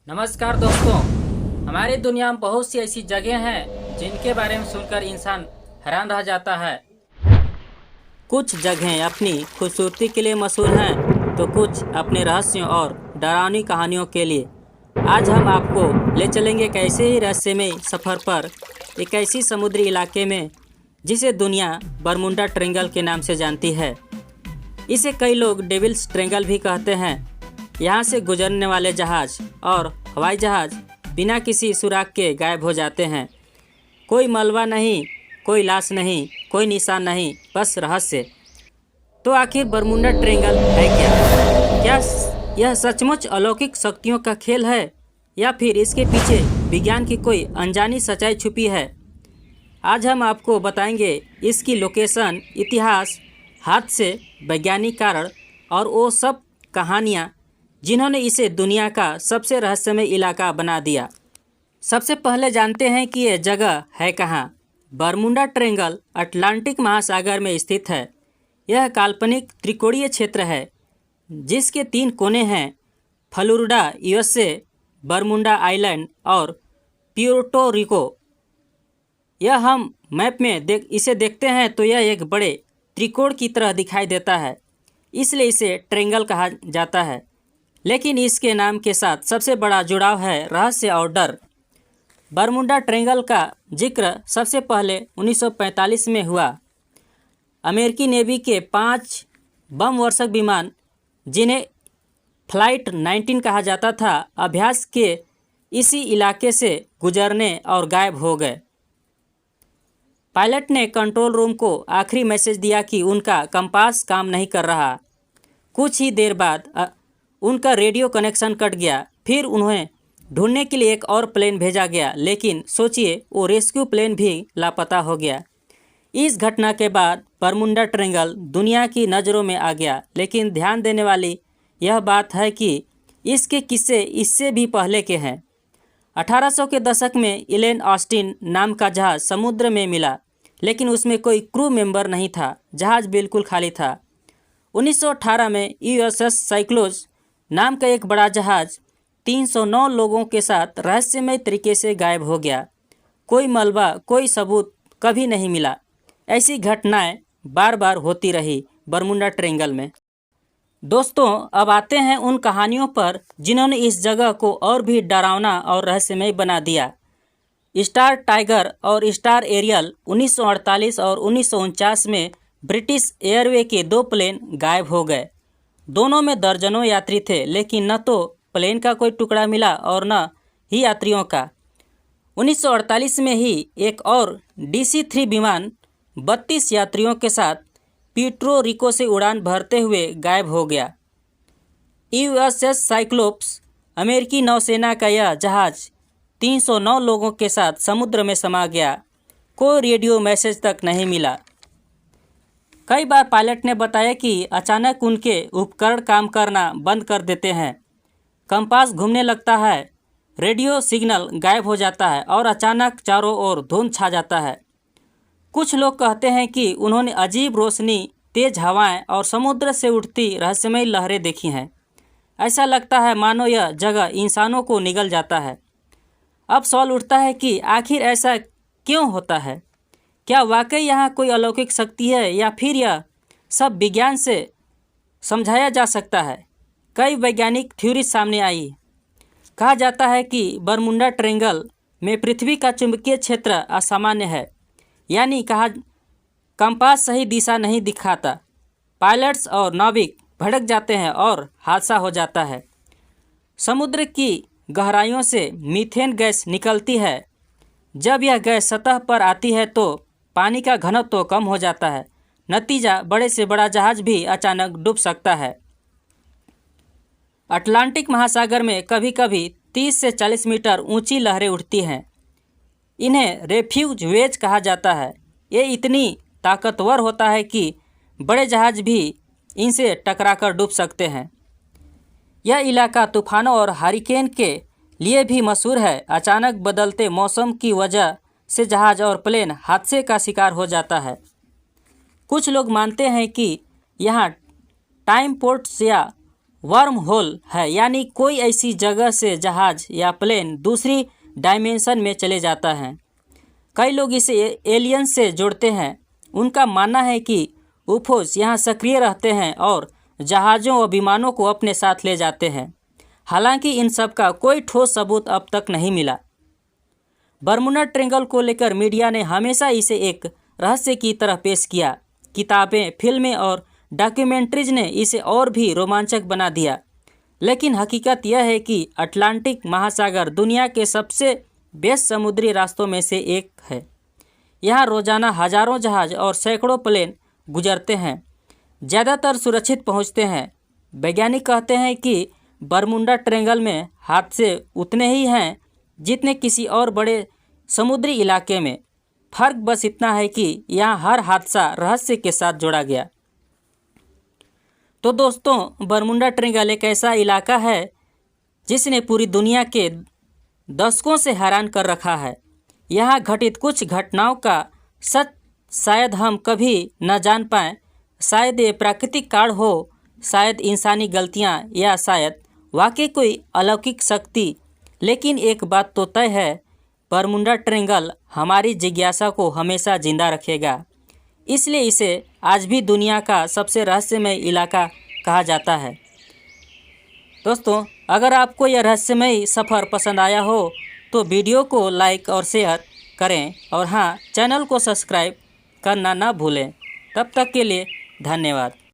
नमस्कार दोस्तों। हमारी दुनिया में बहुत सी ऐसी जगह हैं जिनके बारे में सुनकर इंसान हैरान रह जाता है। कुछ जगहें अपनी खूबसूरती के लिए मशहूर हैं तो कुछ अपने रहस्यों और डरावनी कहानियों के लिए। आज हम आपको ले चलेंगे एक ऐसे ही रहस्यमय सफ़र पर, एक ऐसी समुद्री इलाके में जिसे दुनिया बरमुंडा ट्रायंगल के नाम से जानती है। इसे कई लोग डेविल्स ट्रायंगल भी कहते हैं। यहाँ से गुजरने वाले जहाज़ और हवाई जहाज़ बिना किसी सुराग के गायब हो जाते हैं। कोई मलबा नहीं, कोई लाश नहीं, कोई निशान नहीं, बस रहस्य। तो आखिर बरमुंडा ट्रायंगल है क्या? क्या यह सचमुच अलौकिक शक्तियों का खेल है या फिर इसके पीछे विज्ञान की कोई अनजानी सच्चाई छुपी है? आज हम आपको बताएंगे इसकी लोकेशन, इतिहास, हादसे, वैज्ञानिक कारण और वो सब कहानियाँ जिन्होंने इसे दुनिया का सबसे रहस्यमय इलाका बना दिया। सबसे पहले जानते हैं कि यह जगह है कहाँ। बरमुंडा ट्रायंगल अटलांटिक महासागर में स्थित है। यह काल्पनिक त्रिकोणीय क्षेत्र है जिसके 3 कोने हैं: फ्लोरिडा यूएसए, बरमुंडा आइलैंड और प्यूर्टो रिको। यह हम मैप में इसे देखते हैं तो यह एक बड़े त्रिकोण की तरह दिखाई देता है, इसलिए इसे ट्रायंगल कहा जाता है। लेकिन इसके नाम के साथ सबसे बड़ा जुड़ाव है रहस्य और डर। बरमुंडा ट्रायंगल का जिक्र सबसे पहले 1945 में हुआ। अमेरिकी नेवी के 5 बम वर्षक विमान, जिन्हें फ्लाइट 19 कहा जाता था, अभ्यास के इसी इलाके से गुजरने और गायब हो गए। पायलट ने कंट्रोल रूम को आखिरी मैसेज दिया कि उनका कंपास काम नहीं कर रहा। कुछ ही देर बाद उनका रेडियो कनेक्शन कट गया। फिर उन्हें ढूंढने के लिए एक और प्लेन भेजा गया, लेकिन सोचिए, वो रेस्क्यू प्लेन भी लापता हो गया। इस घटना के बाद बरमुंडा ट्रायंगल दुनिया की नज़रों में आ गया। लेकिन ध्यान देने वाली यह बात है कि इसके किस्से इससे भी पहले के हैं। 1800 के दशक में एलन ऑस्टिन नाम का जहाज़ समुद्र में मिला, लेकिन उसमें कोई क्रू मेंबर नहीं था। जहाज़ बिल्कुल खाली था। 1918 में यूएसएस साइक्लोज नाम का एक बड़ा जहाज़ 309 लोगों के साथ रहस्यमय तरीके से गायब हो गया। कोई मलबा, कोई सबूत कभी नहीं मिला। ऐसी घटनाएं बार बार होती रही बरमुंडा ट्रायंगल में। दोस्तों, अब आते हैं उन कहानियों पर जिन्होंने इस जगह को और भी डरावना और रहस्यमय बना दिया। स्टार टाइगर और स्टार एरियल 1948 और 1949 में ब्रिटिश एयरवे के 2 प्लेन गायब हो गए। दोनों में दर्जनों यात्री थे, लेकिन न तो प्लेन का कोई टुकड़ा मिला और न ही यात्रियों का। 1948 में ही एक और DC-3 विमान 32 यात्रियों के साथ प्यूर्टो रिको से उड़ान भरते हुए गायब हो गया। यूएसएस साइक्लोप्स, अमेरिकी नौसेना का यह जहाज़ 309 लोगों के साथ समुद्र में समा गया। कोई रेडियो मैसेज तक नहीं मिला। कई बार पायलट ने बताया कि अचानक उनके उपकरण काम करना बंद कर देते हैं, कंपास घूमने लगता है, रेडियो सिग्नल गायब हो जाता है और अचानक चारों ओर धुंध छा जाता है। कुछ लोग कहते हैं कि उन्होंने अजीब रोशनी, तेज हवाएं और समुद्र से उठती रहस्यमय लहरें देखी हैं। ऐसा लगता है मानो यह जगह इंसानों को निगल जाता है। अब सवाल उठता है कि आखिर ऐसा क्यों होता है? क्या वाकई यहाँ कोई अलौकिक शक्ति है या फिर यह सब विज्ञान से समझाया जा सकता है? कई वैज्ञानिक थ्योरी सामने आई। कहा जाता है कि बरमुंडा ट्रायंगल में पृथ्वी का चुंबकीय क्षेत्र असामान्य है, यानी कंपास सही दिशा नहीं दिखाता। पायलट्स और नाविक भटक जाते हैं और हादसा हो जाता है। समुद्र की गहराइयों से मीथेन गैस निकलती है। जब यह गैस सतह पर आती है तो पानी का घनत्व तो कम हो जाता है। नतीजा, बड़े से बड़ा जहाज भी अचानक डूब सकता है। अटलांटिक महासागर में कभी कभी 30 से 40 मीटर ऊंची लहरें उठती हैं। इन्हें रेफ्यूज वेज कहा जाता है। ये इतनी ताकतवर होता है कि बड़े जहाज भी इनसे टकराकर डूब सकते हैं। यह इलाका तूफानों और हरिकेन के लिए भी मशहूर है। अचानक बदलते मौसम की वजह से जहाज़ और प्लेन हादसे का शिकार हो जाता है। कुछ लोग मानते हैं कि यहाँ टाइम पोर्ट्स या वर्म होल है, यानी कोई ऐसी जगह से जहाज या प्लेन दूसरी डायमेंशन में चले जाता है। कई लोग इसे एलियन से जोड़ते हैं। उनका मानना है कि यूफोस यहाँ सक्रिय रहते हैं और जहाज़ों और विमानों को अपने साथ ले जाते हैं। हालांकि इन सब का कोई ठोस सबूत अब तक नहीं मिला। बरमूडा ट्रायंगल को लेकर मीडिया ने हमेशा इसे एक रहस्य की तरह पेश किया। किताबें, फिल्में और डॉक्यूमेंट्रीज ने इसे और भी रोमांचक बना दिया। लेकिन हकीकत यह है कि अटलांटिक महासागर दुनिया के सबसे व्यस्त समुद्री रास्तों में से एक है। यहाँ रोजाना हजारों जहाज और सैकड़ों प्लेन गुजरते हैं। ज़्यादातर सुरक्षित पहुँचते हैं। वैज्ञानिक कहते हैं कि बरमूडा ट्रायंगल में हादसे उतने ही हैं जितने किसी और बड़े समुद्री इलाके में। फ़र्क बस इतना है कि यहाँ हर हादसा रहस्य के साथ जोड़ा गया। तो दोस्तों, बरमूडा ट्रायंगल एक ऐसा इलाका है जिसने पूरी दुनिया के दशकों से हैरान कर रखा है। यहाँ घटित कुछ घटनाओं का सच शायद हम कभी न जान पाएँ। शायद ये प्राकृतिक कारण हो, शायद इंसानी गलतियाँ, या शायद वाकई कोई अलौकिक शक्ति। लेकिन एक बात तो तय है, बरमूडा ट्रायंगल हमारी जिज्ञासा को हमेशा जिंदा रखेगा। इसलिए इसे आज भी दुनिया का सबसे रहस्यमय इलाका कहा जाता है। दोस्तों, अगर आपको यह रहस्यमय सफ़र पसंद आया हो तो वीडियो को लाइक और शेयर करें, और हाँ, चैनल को सब्सक्राइब करना ना भूलें। तब तक के लिए धन्यवाद।